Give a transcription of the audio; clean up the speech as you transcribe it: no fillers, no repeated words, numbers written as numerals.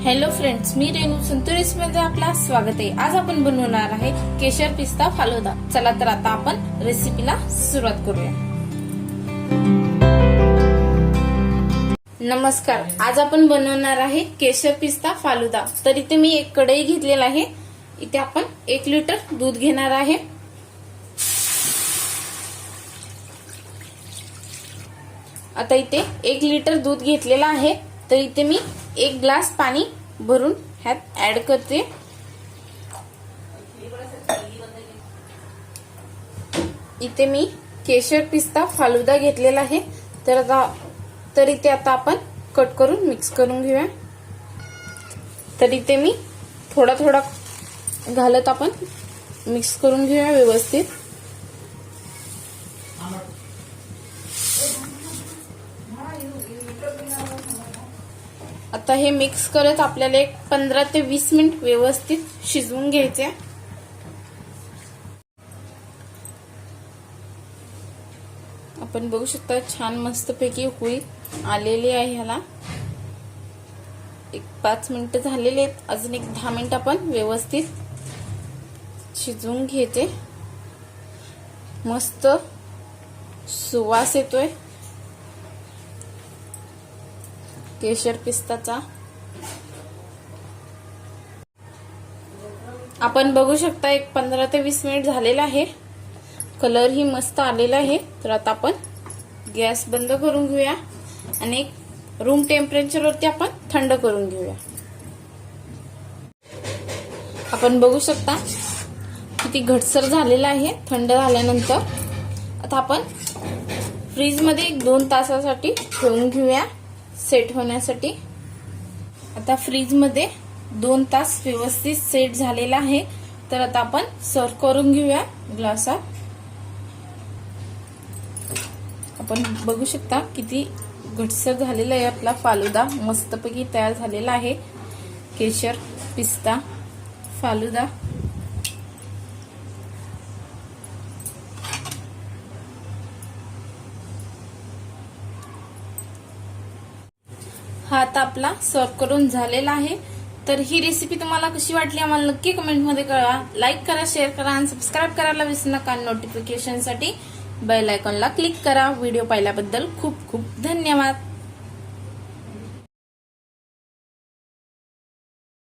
Hello friends, मी Renu Santu recipe मध्ये आपलं स्वागत आहे। आज आपण बनवणार आहे केशर पिस्ता फालुदा। चला तर आता आपण रेसिपीला सुरुवात करूया। नमस्कार, आज आपण बनवणार आहे केशर पिस्ता फालुदा। तर इथे मी एक कढई घेतलेला आहे। इथे आपण 1 लिटर दूध घेणार आहे। आता इथे 1 लिटर दूध घेतलेला आहे। तर इथे मी 1 ग्लास पाणी भरून ह्यात ऍड करते। इथे मी केशर पिस्ता फालुदा घेतलेला आहे। तर इथे आता आपण कट करून मिक्स करून घेऊया। तर इथे मी थोडा थोडा घालत आपण मिक्स करून घेऊया व्यवस्थित। आता हे मिक्स करत आपल्याला एक 15 ते 20 मिनिट व्यवस्थित शिजवून घ्यायचे। आपण बघू शकता छान मस्तपैकी उकळी आलेली आहे। ह्याला एक 5 मिनिट झालेले आहेत। अजून एक 10 मिनिट आपण व्यवस्थित शिजवून घेते। मस्त सुवास येतोय केशर पिस्ताचा। आपण बघू शकता एक 15 ते 20 मिनिट झालेला आहे। कलर ही मस्त आलेला आहे। तर आता आपण गॅस बंद करून घेऊया आणि रूम टेम्परेचर वरती आपण थंड करून घेऊया। आपण बघू शकता किती घटसर झालेला आहे थंड झाल्यानंतर। आता आपण फ्रीज मध्ये 2 तासासाठी ठेवून घेऊया सेट होण्यासाठी। आता फ्रीज मध्ये 2 तास व्यवस्थित सेट झालेला आहे। तर आता आपण सर्व करून घेऊया ग्लासात। आपण बघू शकता किती घटसर झालेला आहे आपला फालुदा। मस्तपैकी तयार झालेला आहे केशर पिस्ता फालुदा। हा आता आपला सर्व करून झालेला आहे। तर ही रेसिपी तुम्हाला कशी वाटली आम्हाला नक्की कमेंट मध्ये कळवा। लाईक करा, शेअर करा आणि सबस्क्राईब करायला विसरू नका। नोटिफिकेशन साठी बेल आयकॉनला क्लिक करा। व्हिडिओ पाहिल्याबद्दल खूप खूप धन्यवाद।